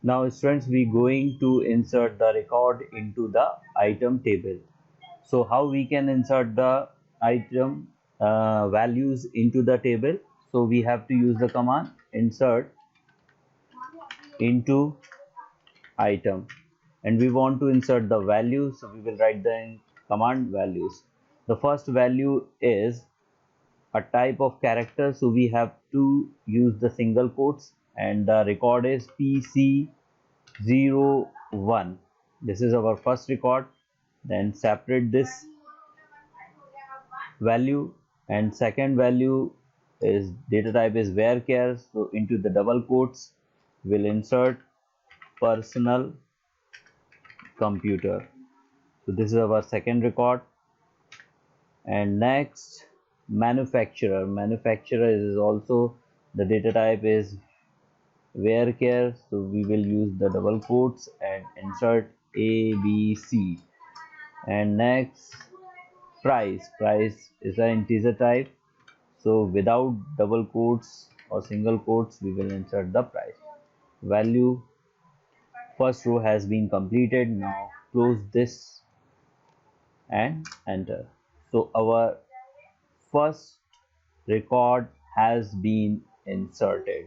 Now students, we going to insert the record into the item table. So how we can insert the item values into the table? So we have to use the command insert into item, and we want to insert the values, so we will write the command values. The first value is a type of character, so we have to use the single quotes, and the record is PC01. This is our first record. Then separate this value, and second value is data type is varchar, so into the double quotes we'll insert personal computer. So this is our second record. And next, manufacturer is also, the data type is varchar, so we will use the double quotes and insert ABC. And next, price is an integer type, so without double quotes or single quotes we will insert the price value. First row has been completed. Now close this and enter. So our first record has been inserted.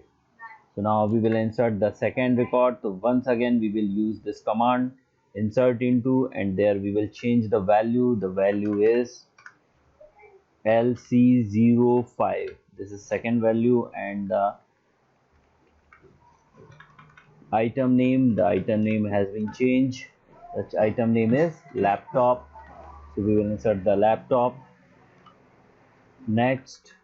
So now we will insert the second record. So once again we will use this command insert into, and there we will change the value. The value is LC05. This is second value. And the item name has been changed. The item name is laptop, so we will insert the laptop. Next,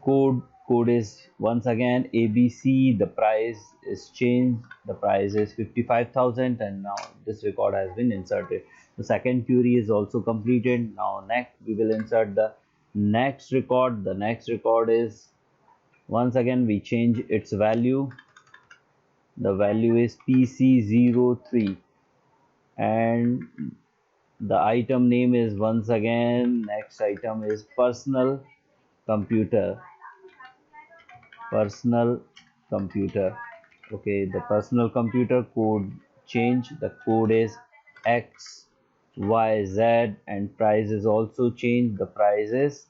code is once again ABC. The price is changed, the price is 55,000, and now this record has been inserted. The second query is also completed. Now next we will insert the next record. The next record is, once again we change its value. The value is PC03, and the item name is, once again, next item is computer personal computer. Okay, the personal computer code change. The code is XYZ, and price is also changed. The price is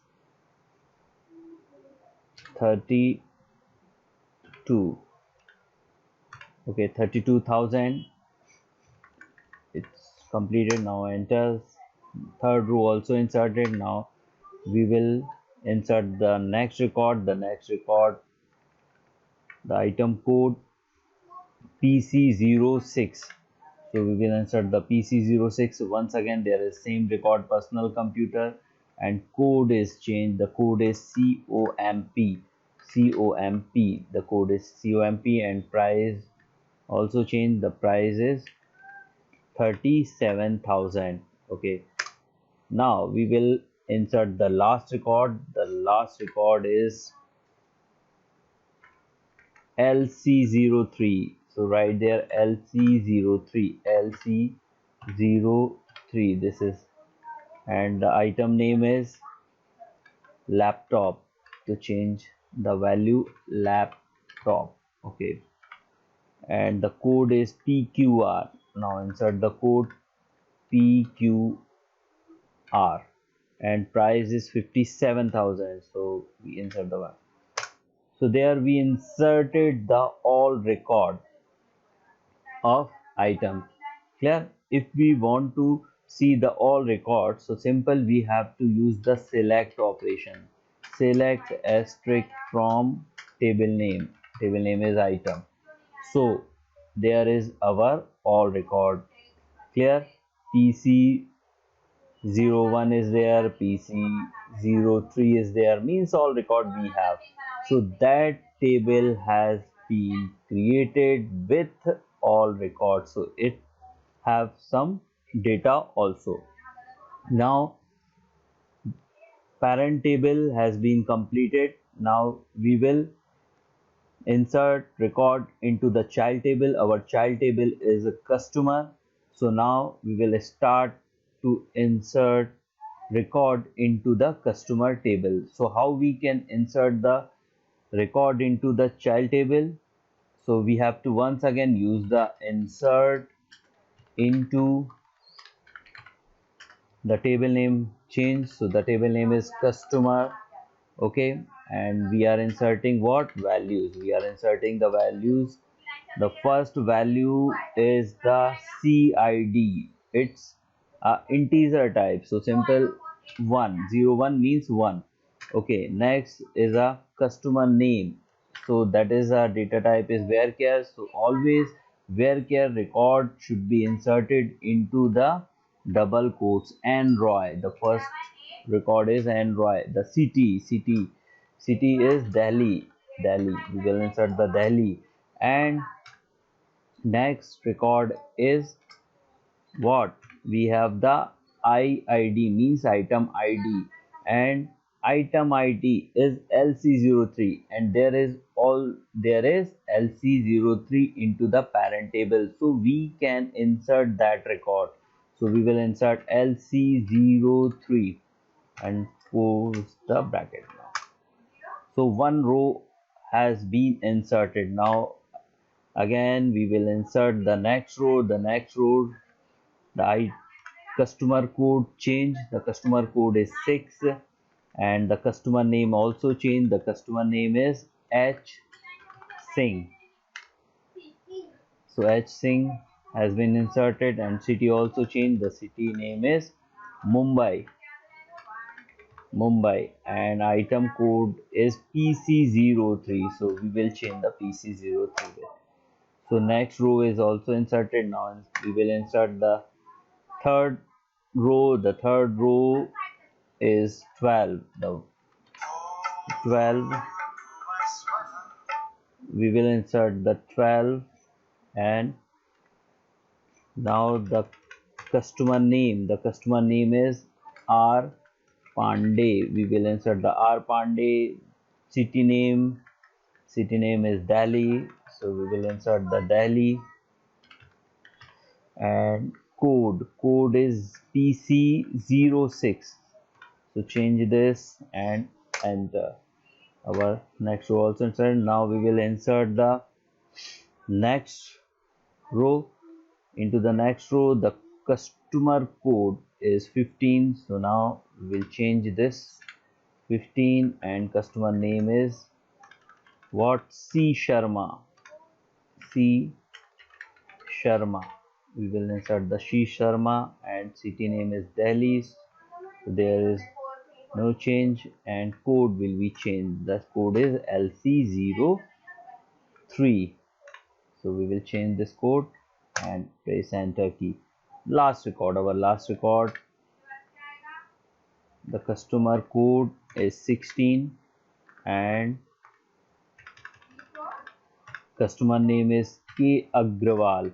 32. Okay, 32,000. It's completed. Now enter. Third row also inserted. Now we will insert the next record. The next record, the item code PC06. So we will insert the PC06. Once again there is same record personal computer, and code is changed. The code is COMP. The code is COMP, and price also changed. The price is 37,000. Okay, now we will insert the last record. The last record is LC03. So right there LC03, LC03, this is, and the item name is laptop. To change the value, laptop. Okay, and the code is PQR. Now insert the code PQR, and price is 57,000. So we insert the one. So there we inserted the all record of item. Clear? If we want to see the all records, so simple, we have to use the select operation. Select asterisk from table name. Table name is item. So there is our all record. Clear? PC01 is there, PC03 is there, means all record we have. So that table has been created with all records, so it have some data also. Now parent table has been completed. Now we will insert record into the child table. Our child table is a customer, so now we will start to insert record into the customer table. So how we can insert the record into the child table? So we have to once again use the insert into the table name change. So the table name is customer. Okay, and we are inserting what values? We are inserting the values. The first value is the CID. It's a integer type, so simple. 101 means 1. Okay, next is a customer name, so that is a data type is varchar. So always varchar record should be inserted into the double quotes. Android, the first record is Android. The city is Delhi. We will insert the Delhi. And next record is what? We have the IID means item ID, and item ID is LC03, and there is LC03 into the parent table, so we can insert that record. So we will insert LC03 and close the bracket now. So one row has been inserted. Now again we will insert the next row. The customer code change. The customer code is 6, and the customer name also changed. The customer name is H Singh. So H Singh has been inserted, and city also changed. The city name is Mumbai, and item code is PC03. So we will change the PC03. So next row is also inserted. Now we will insert the third row. The third row is 12. The 12, we will insert the 12, and now the customer name. The customer name is R Pandey. We will insert the R Pandey. City name is Delhi, so we will insert the Delhi. And code is PC06. So change this and enter. Our next row also inserted. Now we will insert the next row. Into the next row, the customer code is 15. So now we will change this 15, and customer name is what? C Sharma. We will insert the C Sharma, and city name is Delhi. So there is no change, and code will be changed. The code is LC03. So we will change this code and press enter key. Our last record, the customer code is 16, and customer name is K Agrawal,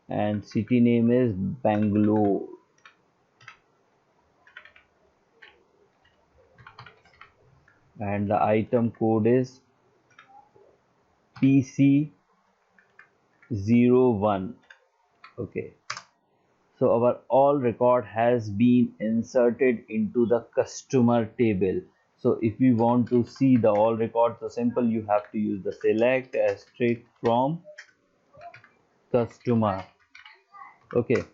and city name is Bangalore. And the item code is PC01. Okay, so our all record has been inserted into the customer table. So if we want to see the all records, so simple, you have to use the select asterisk from customer. Okay,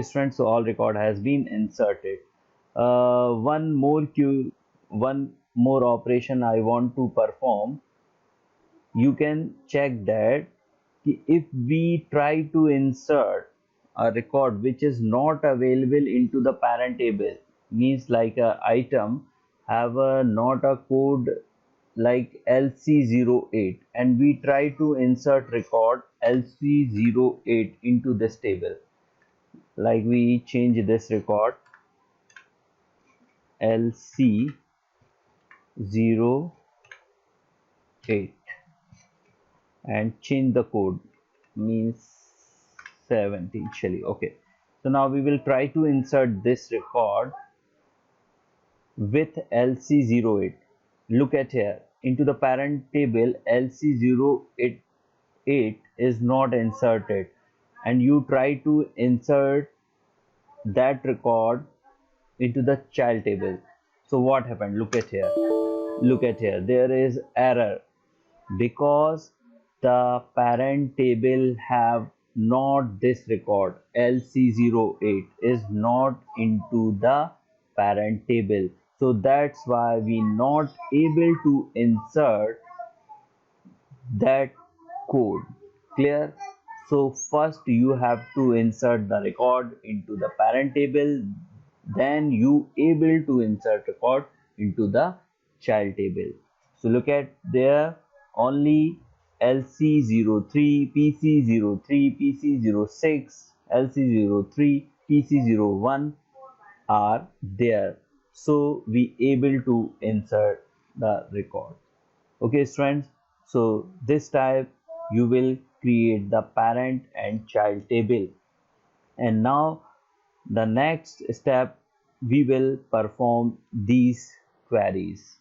students, so all record has been inserted. One more operation I want to perform. You can check that if we try to insert a record which is not available into the parent table, means like a item have a not a code like LC08, and we try to insert record LC08 into this table. Like we change this record LC08 and change the code, means 70 actually. Okay, so now we will try to insert this record with LC08. Look at here, into the parent table LC08 is not inserted, and you try to insert that record into the child table. So what happened? Look at here, Look at here, there is error because the parent table have not this record. LC08 is not into the parent table, so that's why we not able to insert that code. Clear? So first you have to insert the record into the parent table, then you able to insert record into the child table. So look at there, only LC03, PC03, PC06, LC03, PC01 are there, so we able to insert the record. Okay students, so this type you will create the parent and child table. And now the next step, we will perform these queries.